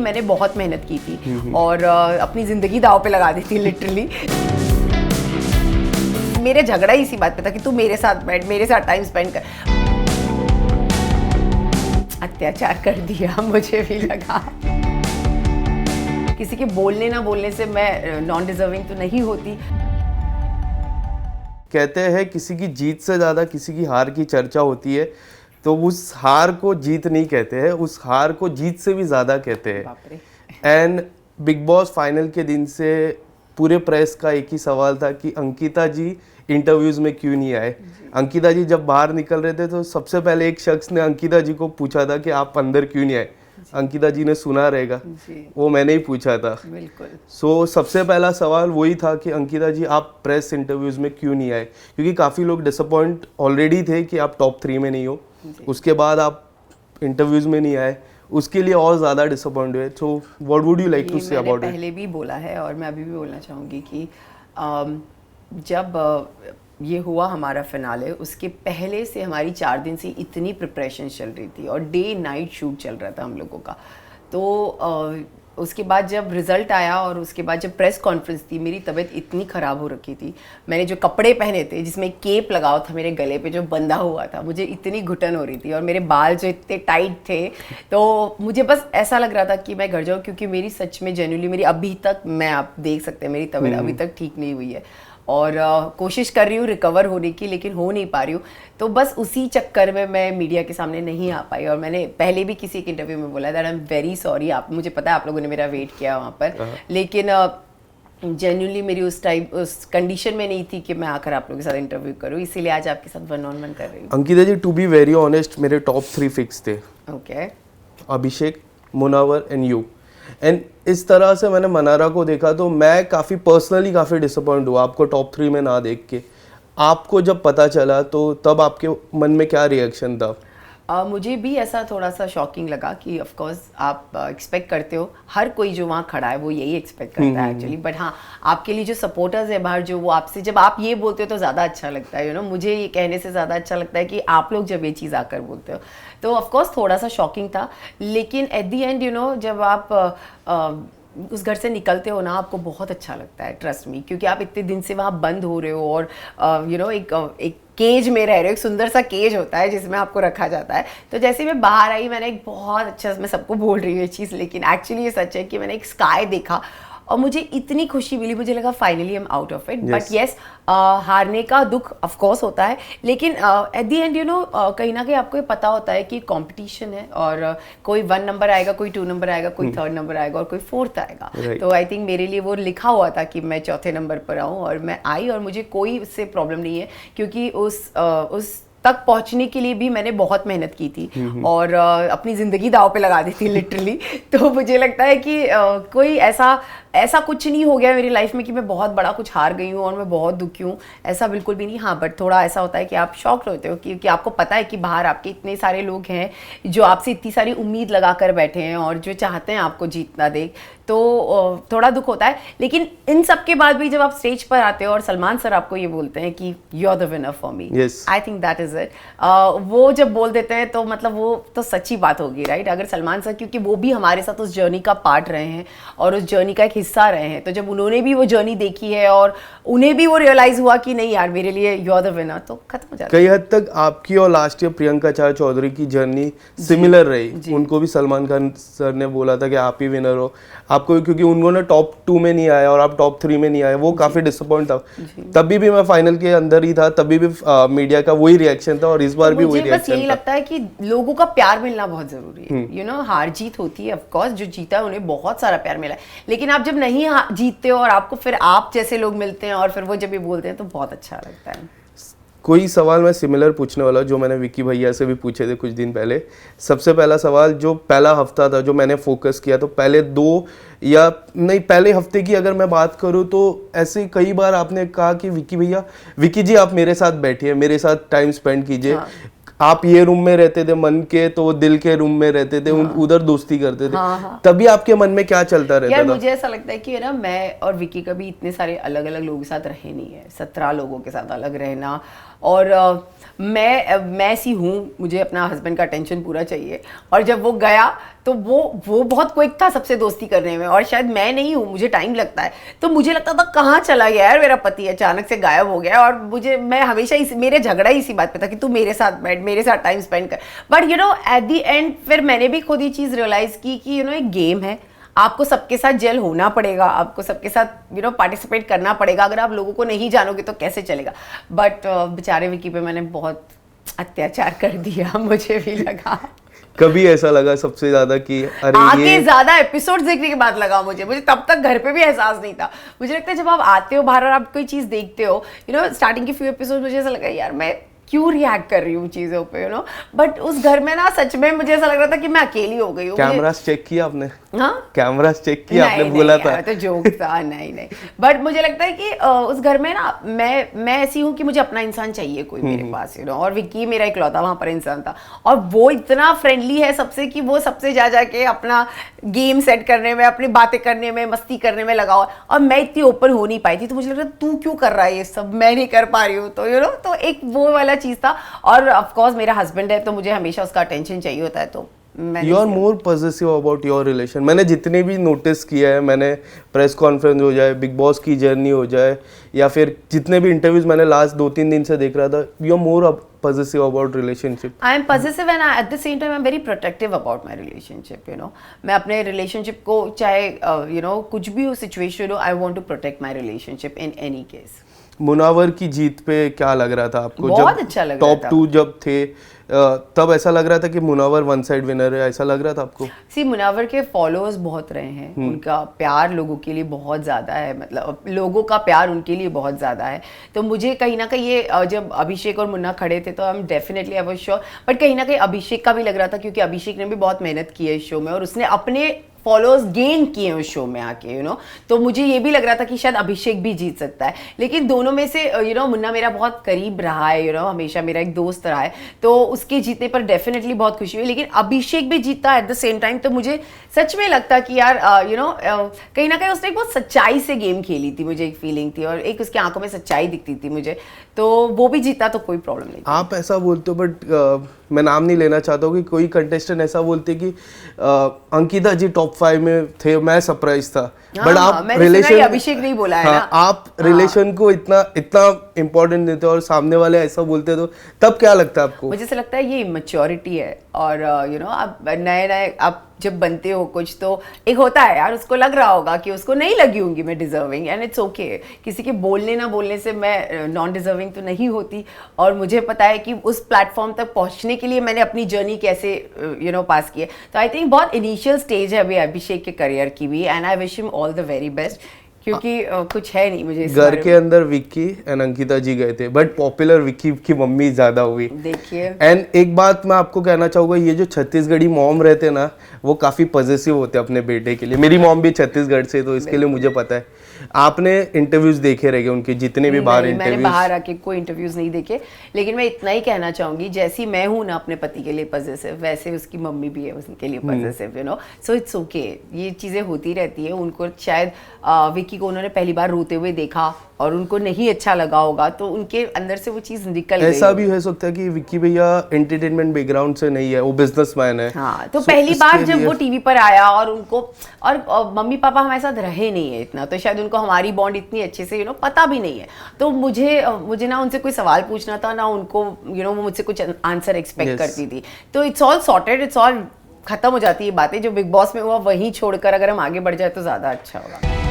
मैंने बहुत मेहनत की थी और अपनी ज़िंदगी दांव पे लगा दी थी लिटरली। मेरे झगड़ा ही इसी बात पे था कि तू मेरे साथ बैठ, मेरे साथ टाइम स्पेंड कर। अत्याचार कर दिया, मुझे भी लगा। किसी के बोलने ना बोलने से मैं नॉन डिजर्विंग तो नहीं होती। कहते हैं किसी की जीत से ज़्यादा किसी की हार की चर्चा होती है, तो उस हार को जीत नहीं कहते हैं, उस हार को जीत से भी ज़्यादा कहते हैं। एंड बिग बॉस फाइनल के दिन से पूरे प्रेस का एक ही सवाल था कि अंकिता जी इंटरव्यूज़ में क्यों नहीं आए। अंकिता जी जब बाहर निकल रहे थे तो सबसे पहले एक शख्स ने अंकिता जी को पूछा था कि आप अंदर क्यों नहीं आए। अंकिता जी ने सुना रहेगा, वो मैंने ही पूछा था। बिल्कुल। सो सबसे पहला सवाल वही था कि अंकिता जी आप प्रेस इंटरव्यूज़ में क्यों नहीं आए, क्योंकि काफ़ी लोग डिसअपॉइंट ऑलरेडी थे कि आप टॉप 3 में नहीं हो, उसके बाद आप इंटरव्यूज़ में नहीं आए, उसके लिए और ज़्यादा डिसअपॉइंट हुए। So what would you like to say about it? पहले भी बोला है और मैं अभी भी बोलना चाहूँगी कि जब ये हुआ हमारा फिनाले, उसके पहले से हमारी 4 दिन से इतनी प्रिपरेशन चल रही थी और डे नाइट शूट चल रहा था हम लोगों का। तो उसके बाद जब रिज़ल्ट आया और उसके बाद जब प्रेस कॉन्फ्रेंस थी, मेरी तबीयत इतनी ख़राब हो रखी थी। मैंने जो कपड़े पहने थे जिसमें केप लगाओ था मेरे गले पे जो बंधा हुआ था, मुझे इतनी घुटन हो रही थी और मेरे बाल जो इतने टाइट थे, तो मुझे बस ऐसा लग रहा था कि मैं घर जाऊँ, क्योंकि मेरी सच में जेन्युइनली मेरी अभी तक, मैं आप देख सकते हैं मेरी तबीयत अभी तक ठीक नहीं हुई है और कोशिश कर रही हूँ रिकवर होने की, लेकिन हो नहीं पा रही हूँ। तो बस उसी चक्कर में मैं मीडिया के सामने नहीं आ पाई और मैंने पहले भी किसी एक इंटरव्यू में बोला that I am very sorry. आप, मुझे पता है आप लोगों ने मेरा वेट किया वहाँ पर, लेकिन जेन्युइनली मेरी उस टाइम उस कंडीशन में नहीं थी कि मैं आकर आप लोगों के साथ इंटरव्यू करूँ, इसीलिए आज आपके साथ 1-on-1 कर रही हूँ। अंकिता जी, टू बी वेरी ऑनेस्ट, मेरे टॉप 3 फिक्स थे। Okay. Abhishek, Munawar and you. And इस तरह से मैंने मनारा को देखा तो मैं काफ़ी पर्सनली काफ़ी डिसअपॉइंट हुआ आपको टॉप 3 में ना देख के। आपको जब पता चला तो तब आपके मन में क्या रिएक्शन था? मुझे भी ऐसा थोड़ा सा शॉकिंग लगा कि ऑफ कोर्स आप एक्सपेक्ट करते हो, हर कोई जो वहाँ खड़ा है वो यही एक्सपेक्ट करता है एक्चुअली, बट हाँ, आपके लिए जो सपोर्टर्स है बाहर, जो वो आपसे जब आप ये बोलते हो तो ज़्यादा अच्छा लगता है, मुझे ये कहने से ज़्यादा अच्छा लगता है कि आप लोग जब ये चीज़ आकर बोलते हो। तो ऑफ कोर्स थोड़ा सा शॉकिंग था, लेकिन एट दी एंड जब आप उस घर से निकलते हो ना, आपको बहुत अच्छा लगता है, ट्रस्ट मी, क्योंकि आप इतने दिन से वहाँ बंद हो रहे हो और एक केज में रह रहे हो। एक सुंदर सा केज होता है जिसमें आपको रखा जाता है। तो जैसे मैं बाहर आई, मैंने एक बहुत अच्छा, मैं सबको बोल रही हूँ ये चीज़, लेकिन एक्चुअली ये सच है कि मैंने एक स्काई देखा और मुझे इतनी खुशी मिली, मुझे लगा finally I am out of it. But yes, हारने का दुख ऑफ कोर्स होता है, लेकिन एट दी एंड कहीं ना कहीं आपको ये पता होता है कि कंपटीशन है और कोई 1 नंबर आएगा, कोई 2 नंबर आएगा, कोई 3rd नंबर आएगा और कोई 4th आएगा। तो आई थिंक मेरे लिए वो लिखा हुआ था कि मैं 4थे नंबर पर आऊँ और मैं आई और मुझे कोई इससे प्रॉब्लम नहीं है, क्योंकि उस तक पहुंचने के लिए भी मैंने बहुत मेहनत की थी और अपनी ज़िंदगी दांव पे लगा दी थी लिटरली। तो मुझे लगता है कि कोई ऐसा कुछ नहीं हो गया मेरी लाइफ में कि मैं बहुत बड़ा कुछ हार गई हूँ और मैं बहुत दुखी हूँ, ऐसा बिल्कुल भी नहीं। हाँ, बट थोड़ा ऐसा होता है कि आप शॉक्ड होते हो क्योंकि आपको पता है कि बाहर आपके इतने सारे लोग हैं जो आपसे इतनी सारी उम्मीद लगा कर बैठे हैं और जो चाहते हैं आपको जीतना देख, तो थोड़ा दुख होता है। लेकिन इन सब के बाद भी जब आप स्टेज पर आते हो और सलमान सर आपको ये बोलते हैं कि you are the winner for me, I think that is it. वो जब बोल देते हैं तो मतलब वो तो सच्ची बात होगी, राइट? अगर सलमान सर, क्योंकि वो भी हमारे साथ उस जर्नी का पार्ट रहे हैं और उस जर्नी का एक हिस्सा रहे हैं, तो जब उन्होंने भी वो जर्नी देखी है और उन्हें भी वो रियलाइज हुआ कि नहीं यार मेरे लिए यू आर द विनर, तो खत्म हो जाता है। कई हद तक आपकी और लास्ट ईयर प्रियंका चौधरी की जर्नी सिमिलर रही। उनको भी सलमान खान सर ने बोला था कि आप ही विनर हो, आपको, क्योंकि उन्होंने टॉप 2 में नहीं आया और आप टॉप 3 में नहीं आए, वो काफी डिसअपॉइंट था। तभी भी मैं फाइनल के अंदर ही था, तभी भी मीडिया का वही रिएक्शन था और इस बार भी वही रिएक्शन था। यही लगता है कि लोगों का प्यार मिलना बहुत जरूरी है। हार जीत होती है, ऑफ कोर्स जो जीता है उन्हें बहुत सारा प्यार मिला है, लेकिन आप जब नहीं जीतते हो और आपको फिर आप जैसे लोग मिलते हैं और फिर वो जब भी बोलते हैं तो बहुत अच्छा लगता है। कोई सवाल मैं सिमिलर पूछने वाला जो मैंने विकी भैया से भी पूछे थे कुछ दिन पहले। सबसे पहला सवाल, जो पहला हफ्ता था जो मैंने फोकस किया, तो पहले हफ्ते की अगर मैं बात करूं तो ऐसे कई बार आपने कहा कि विकी जी आप मेरे साथ बैठिए, मेरे साथ टाइम स्पेंड कीजिए। हाँ। आप ये रूम में रहते थे मन के, तो दिल के रूम में रहते थे। हाँ। उधर दोस्ती करते थे। हाँ। तभी आपके मन में क्या चलता रहता था? मुझे ऐसा लगता है कि ना, मैं और विकी कभी इतने सारे अलग अलग लोगों के साथ रहे नहीं है। 17 लोगों के साथ अलग रहना और मैं ऐसी हूँ, मुझे अपना हस्बैंड का अटेंशन पूरा चाहिए, और जब वो गया तो वो बहुत क्विक था सबसे दोस्ती करने में, और शायद मैं नहीं हूँ, मुझे टाइम लगता है। तो मुझे लगता था कहाँ चला गया यार मेरा पति, अचानक से गायब हो गया। और मैं हमेशा मेरे झगड़ा ही इसी बात पे था कि तू मेरे साथ बैठ, मेरे साथ टाइम स्पेंड कर। But you know at the end फिर मैंने भी खुद ये चीज़ रियलाइज़ की कि यू नो एक गेम है, आपको सबके साथ जेल होना पड़ेगा, आपको सबके साथ यू नो पार्टिसिपेट करना पड़ेगा। अगर आप लोगों को नहीं जानोगे तो कैसे चलेगा। बट बेचारे विकी पे मैंने बहुत अत्याचार कर दिया, मुझे भी लगा। कभी ऐसा लगा सबसे ज्यादा कि अरे आगे ज्यादा एपिसोड देखने के बाद लगा मुझे तब तक घर पे भी एहसास नहीं था। मुझे लगता है जब आप आते हो बाहर और आप कोई चीज देखते हो, यू नो स्टार्टिंग के फ्यू एपिसोड मुझे ऐसा लगा यार मैं क्यों रिएक्ट कर रही हूँ चीजों पे, यू नो। बट उस घर में ना सच में मुझे ऐसा लग रहा था कि मैं अकेली हो गई हूँ। कैमरास चेक किया आपने? हाँ, कैमरास चेक किया आपने? बोला था तो जोक था। नहीं बट मुझे लगता है कि उस घर में ना मैं ऐसी हूँ कि मुझे अपना इंसान चाहिए कोई मेरे पास, यू नो। और विक्की मेरा इकलौता वहां पर इंसान था, और वो इतना फ्रेंडली है सबसे कि वो सबसे जा के अपना गेम सेट करने में, अपनी बातें करने में, मस्ती करने में लगा हुआ। और मैं इतनी ओपन हो नहीं पाई थी, तो मुझे लग रहा तू क्यों कर रहा है ये सब, मैं नहीं कर पा रही हूँ। तो यू नो तो एक वो वाला चीज था। और ऑफकोर्स मेरा हस्बैंड है तो मुझे हमेशा उसका अटेंशन चाहिए होता है। तो you are more positive about your relation. मैंने जितने भी नोटिस किया है, मैंने प्रेस कॉन्फ्रेंस हो जाए, बिग बॉस की जर्नी हो जाए, या फिर जितने भी इंटरव्यूज मैंने लास्ट 2-3 दिन से देख रहा था, you are more positive about relationship. I am positive and at the same time I am very protective about my relationship, you know. मैं अपने रिलेशनशिप को चाहे यू नो कुछ भी हो सिचुएशन हो, I want to protect my relationship in any case. Munawar की जीत पे क्या लग रहा था आपको? बहुत जब अच्छा लग रहा था। टॉप 2 जब थे तब ऐसा लग रहा था कि मुनावर वन साइड विनर है, ऐसा लग रहा था आपको? सी मुनावर के फॉलोअर्स बहुत रहे हैं, उनका प्यार लोगों के लिए बहुत ज़्यादा है, मतलब लोगों का प्यार उनके लिए बहुत ज़्यादा है। तो मुझे कहीं ना कहीं ये जब अभिषेक और मुन्ना खड़े थे तो I am definitely I was sure, but कहीं ना कहीं अभिषेक का भी लग रहा था, क्योंकि अभिषेक ने भी बहुत मेहनत की है इस शो में और उसने अपने फॉलोअर्स गेन किए उस शो में आके, यू नो। तो मुझे ये भी लग रहा था कि शायद अभिषेक भी जीत सकता है, लेकिन दोनों में से यू नो मुन्ना मेरा बहुत करीब रहा है, यू नो, हमेशा मेरा एक दोस्त रहा है, तो उसके जीतने पर डेफिनेटली बहुत खुशी हुई। लेकिन अभिषेक भी जीता एट द सेम टाइम, तो मुझे सच में लगता कि यार यू नो कहीं ना कहीं उसने एक बहुत सच्चाई से गेम खेली थी, मुझे एक फीलिंग थी और एक उसकी आंखों में सच्चाई दिखती थी मुझे, तो वो भी जीता तो कोई प्रॉब्लम नहीं। आप ऐसा बोलते हो, बट मैं नाम नहीं लेना चाहता हूँ कि कोई कंटेस्टेंट ऐसा बोलते कि अंकिता जी टॉप 5 में थे, मैं सरप्राइज था। बट आप रिलेशन, अभिषेक नहीं बोला है ना, आप रिलेशन को इतना इम्पोर्टेंट देते हो और सामने वाले ऐसा बोलते, तो तब क्या लगता है आपको? मुझे ऐसा लगता है ये इमेच्योरिटी है। और यू नो आप नए आप जब बनते हो कुछ, तो एक होता है यार, उसको लग रहा होगा कि उसको नहीं लगी होंगी मैं डिजर्विंग, एंड इट्स ओके। किसी के बोलने ना बोलने से मैं नॉन डिजर्विंग तो नहीं होती, और मुझे पता है कि उस प्लेटफॉर्म तक पहुंचने के लिए मैंने अपनी जर्नी कैसे यू नो पास की है। तो आई थिंक बहुत इनिशियल स्टेज है अभी अभिषेक के करियर की भी, and I wish him all the very best, क्योंकि कुछ है नहीं मुझे घर के अंदर विक्की एंड अंकिता जी गए थे, बट पॉपुलर विक्की की मम्मी ज्यादा हुई, देखिए। एंड एक बात मैं आपको कहना चाहूंगा, ये जो छत्तीसगढ़ी मॉम रहते ना, वो काफी पॉजिटिव होते हैं अपने बेटे के लिए। मेरी मॉम भी छत्तीसगढ़ से, तो इसके लिए मुझे पता है। आपने इंटरव्यूज देखे रहेंगे उनके, जितने भी बाहर इंटरव्यूज? मैंने बाहर आके कोई इंटरव्यूज नहीं देखे, लेकिन मैं इतना ही कहना चाहूंगी, जैसी मैं हूं ना अपने पति के लिए पॉजिटिव, वैसे उसकी मम्मी भी है उसके लिए positive, you know. So it's okay, ये चीजें होती रहती है। उनको शायद विक्की को उन्होंने पहली बार रोते हुए देखा और उनको नहीं अच्छा लगा होगा, तो उनके अंदर से वो चीज निकल गई। ऐसा भी हो सकता है कि विक्की भैया एंटरटेनमेंट बैकग्राउंड से नहीं है, वो बिजनेसमैन है। हाँ, तो पहली बार जब वो टीवी पर आया और उनको, और मम्मी पापा हमारे साथ रहे नहीं है इतना, तो शायद उनको हमारी बॉन्ड इतनी अच्छे से यू नो पता भी नहीं है। तो मुझे ना उनसे कोई सवाल पूछना था ना उनको, यू नो वो मुझसे कुछ आंसर एक्सपेक्ट करती थी। तो it's all sorted, it's all खत्म हो जाती है बातें। जो बिग बॉस में हुआ वहीं छोड़कर अगर हम आगे बढ़ जाए तो ज्यादा अच्छा होगा।